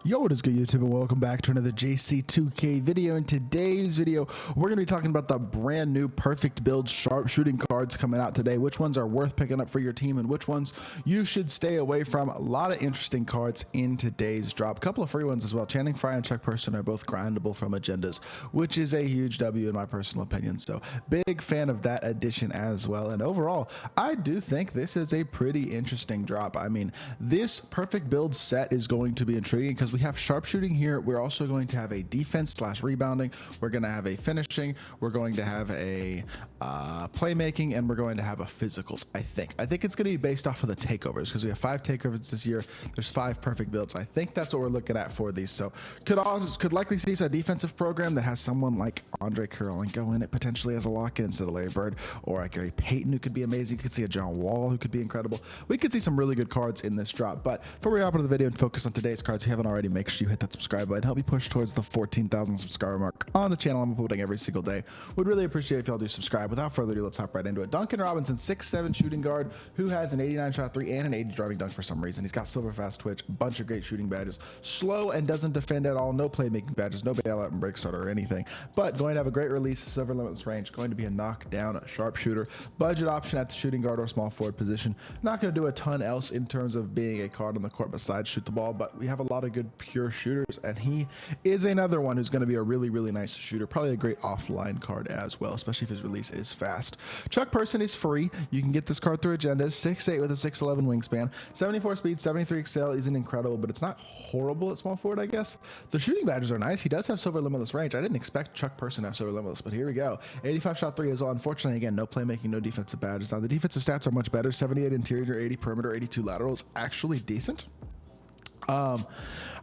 Yo, what is good, YouTube, and welcome back to another JC2K video. In today's video, we're going to be talking about the brand new perfect build sharpshooting cards coming out today, which ones are worth picking up for your team and which ones you should stay away from. A lot of interesting cards in today's drop. A couple of free ones as well. Channing Frye and Chuck Person are both grindable from agendas, which is a huge W in my personal opinion. So big fan of that addition as well. And overall, I do think this is a pretty interesting drop. I mean, this perfect build set is going to be intriguing because we have sharpshooting here. We're also going to have a defense / rebounding. We're going to have a finishing. We're going to have a playmaking, and we're going to have a physicals. I think it's going to be based off of the takeovers because we have 5 takeovers this year. There's 5 perfect builds. I think that's what we're looking at for these. So could likely see a defensive program that has someone like Andre Kirilenko in it potentially as a lock-in instead of Larry Bird, or a Gary Payton who could be amazing. You could see a John Wall who could be incredible. We could see some really good cards in this drop. But before we hop into the video and focus on today's cards, if you haven't already, make sure you hit that subscribe button. Help me push towards the 14,000 subscriber mark on the channel. I'm uploading every single day. Would really appreciate if y'all do subscribe. Without further ado, let's hop right into it. Duncan Robinson, 6'7" shooting guard who has an 89 shot 3 and an 80 driving dunk for some reason. He's got silver fast twitch, a bunch of great shooting badges, slow and doesn't defend at all, no playmaking badges, no bailout and break starter or anything, but going to have a great release, silver limitless range, going to be a knockdown sharpshooter, budget option at the shooting guard or small forward position. Not going to do a ton else in terms of being a card on the court besides shoot the ball, but we have a lot of good pure shooters, and he is another one who's going to be a really nice shooter, probably a great offline card as well, especially if his release is fast. Chuck Person is free. You can get this card through agendas. 6'8" with a 6'11" wingspan, 74 speed, 73 excel. Isn't incredible, but it's not horrible at small forward, I guess. The shooting badges are nice. He does have silver limitless range. I didn't expect Chuck Person to have silver limitless, but here we go. 85 shot 3 as well. Unfortunately, again, no playmaking, no defensive badges. Now the defensive stats are much better. 78 interior, 80 perimeter, 82 lateral is actually decent.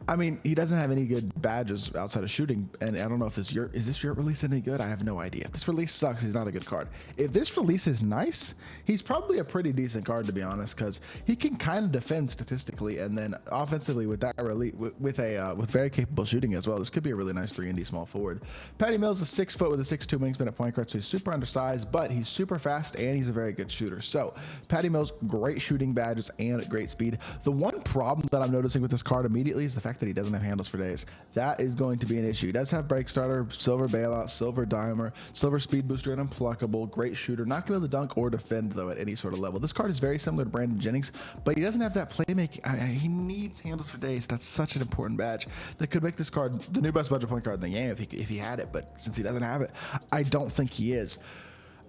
I mean, he doesn't have any good badges outside of shooting, and I don't know if is this your release any good? I have no idea. If this release sucks, he's not a good card. If this release is nice, he's probably a pretty decent card, to be honest, because he can kind of defend statistically, and then offensively with that release, with very capable shooting as well. This could be a really nice 3-and-D small forward. Patty Mills is 6 foot with a 6'2" wingspan at point guard, so he's super undersized, but he's super fast and he's a very good shooter. So Patty Mills, great shooting badges and great speed. The one problem that I'm noticing with this card immediately is the fact that he doesn't have handles for days. That is going to be an issue. He does have break starter, silver bailout, silver dimer, silver speed booster, and unpluckable. Great shooter. Not going to be able to dunk or defend though at any sort of level. This card is very similar to Brandon Jennings, but he doesn't have that playmaking. He needs handles for days. That's such an important badge that could make this card the new best budget point card in the game if he had it. But since he doesn't have it, I don't think he is.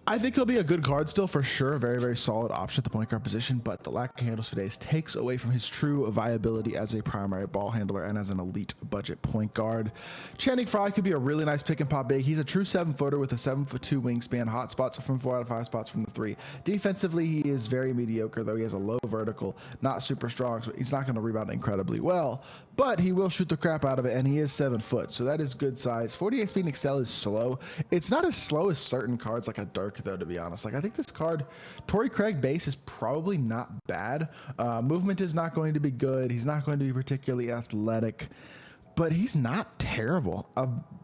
I think he'll be a good card still for sure. Very solid option at the point guard position, but the lack of handles for days takes away from his true viability as a primary ball handler and as an elite budget point guard. Channing Frye could be a really nice pick and pop big. He's a true 7-footer with a 7'2" wingspan, hot spots from 4 out of 5 spots from the 3. Defensively, he is very mediocre, though he has a low vertical, not super strong, so he's not going to rebound incredibly well, but he will shoot the crap out of it, and he is 7 foot, so that is good size. 48 speed and excel is slow. It's not as slow as certain cards like a Dirk, though, to be honest. Like, I think this card, Torrey Craig base, is probably not bad. Movement is not going to be good. He's not going to be particularly athletic, but he's not terrible.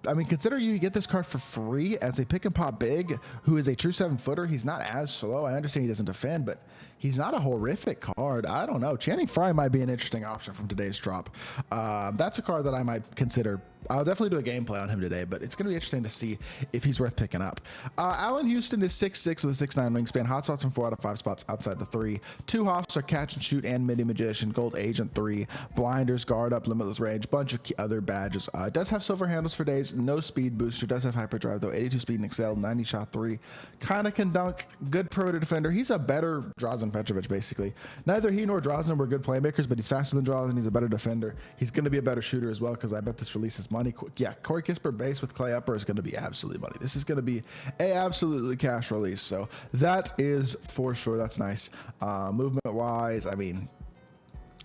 I mean, consider you get this card for free as a pick and pop big who is a true 7-footer. He's not as slow. I understand he doesn't defend, but he's not a horrific card. I don't know. Channing Frye might be an interesting option from today's drop. That's a card that I might consider. I'll definitely do a gameplay on him today, but it's going to be interesting to see if he's worth picking up. Allen Houston is 6'6" with a 6'9" wingspan, hot spots from 4 out of 5 spots outside the 3. 2 hops are catch and shoot and midi magician, gold agent 3, blinders, guard up, limitless range, bunch of other badges. Does have silver handles for days, no speed booster, does have hyperdrive though, 82 speed and excel, 90 shot 3, kind of can dunk, good perimeter defender. He's a better Drazen Petrovic basically. Neither he nor Drazen were good playmakers, but he's faster than Drazen. He's a better defender. He's going to be a better shooter as well, because I bet this release is money. Yeah, Corey Kispert base with Clay Upper is going to be absolutely money. This is going to be a absolutely cash release, so that is for sure. That's nice. Movement wise, I mean,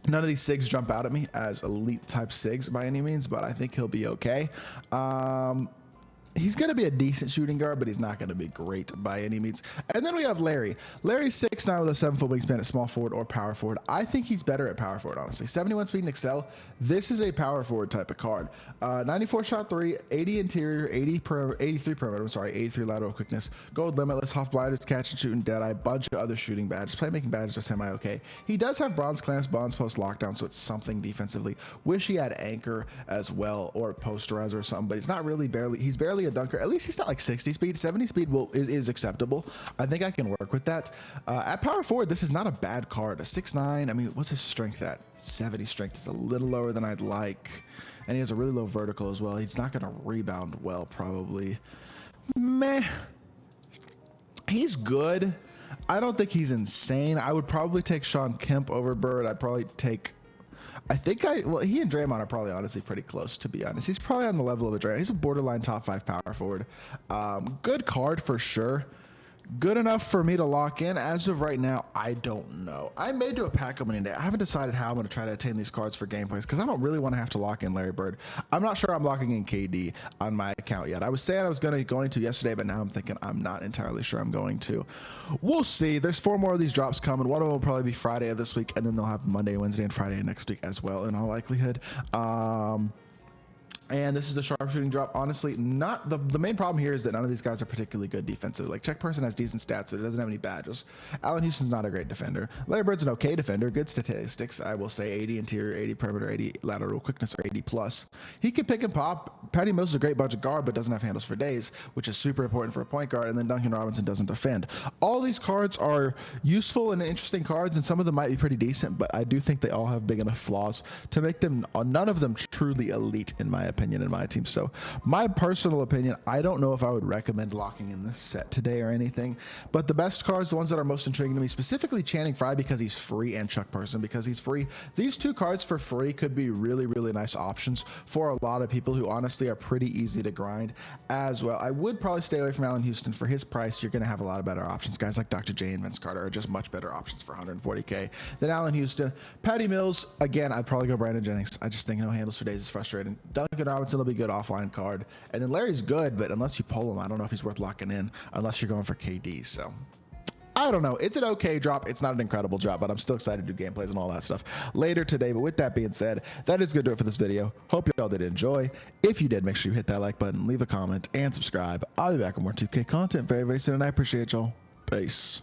none of these SIGs jump out at me as elite type SIGs by any means, but I think he'll be okay. He's going to be a decent shooting guard, but he's not going to be great by any means. And then we have Larry. Larry's 6'9" with a 7-foot wingspan at small forward or power forward. I think he's better at power forward, honestly. 71 speed and excel. This is a power forward type of card. 94 shot 3, 80 interior, 83 perimeter, 83 lateral quickness, gold limitless, Hoff blinders, catch and shoot and dead eye, bunch of other shooting badges. Playmaking badges are semi-okay. He does have bronze clamps, bonds, post lockdown, so it's something defensively. Wish he had anchor as well or posterizer or something, but he's not really he's barely a dunker. At least he's not like 60 speed. 70 speed is acceptable. I think I can work with that. At power forward, this is not a bad card. A 6'9". I mean, what's his strength at? 70 strength is a little lower than I'd like. And he has a really low vertical as well. He's not going to rebound well, probably. Meh. He's good. I don't think he's insane. I would probably take Sean Kemp over Bird. I'd probably take... well, he and Draymond are probably honestly pretty close, to be honest. He's probably on the level of a Draymond. He's a borderline top 5 power forward. Good card for sure. Good enough for me to lock in. As of right now, I don't know. I may do a pack opening day. I haven't decided how I'm going to try to attain these cards for gameplays because I don't really want to have to lock in Larry Bird. I'm not sure I'm locking in KD on my account yet. I was saying I was going to yesterday, but now I'm thinking I'm not entirely sure I'm going to. We'll see. There's 4 more of these drops coming. One of them will probably be Friday of this week, and then they'll have Monday, Wednesday, and Friday next week as well, in all likelihood. And this is the sharpshooting drop. Honestly, not the main problem here is that none of these guys are particularly good defensive. Like, Czech Person has decent stats, but it doesn't have any badges. Allen Houston's not a great defender. Larry Bird's an okay defender, good statistics. I will say 80 interior, 80 perimeter, 80 lateral quickness, or 80 plus. He can pick and pop. Patty Mills is a great budget guard, but doesn't have handles for days, which is super important for a point guard. And then Duncan Robinson doesn't defend. All these cards are useful and interesting cards, and some of them might be pretty decent, but I do think they all have big enough flaws to make them, none of them truly elite, in my opinion, in my team. So my personal opinion, I don't know if I would recommend locking in this set today or anything, but the best cards, the ones that are most intriguing to me, specifically Channing Frye because he's free, and Chuck Person because he's free. These 2 cards for free could be really, really nice options for a lot of people who honestly are pretty easy to grind as well. I would probably stay away from Allen Houston. For his price, you're going to have a lot of better options. Guys like Dr. J and Vince Carter are just much better options for 140K than Allen Houston. Patty Mills, again, I'd probably go Brandon Jennings. I just think no handles for days is frustrating. Duncan Robinson will be good offline card. And then Larry's good, but unless you pull him, I don't know if he's worth locking in unless you're going for KD. So I don't know. It's an okay drop. It's not an incredible drop, but I'm still excited to do gameplays and all that stuff later today. But with that being said, that is going to do it for this video. Hope y'all did enjoy. If you did, make sure you hit that like button, leave a comment, and subscribe. I'll be back with more 2K content very, very soon, and I appreciate y'all. Peace.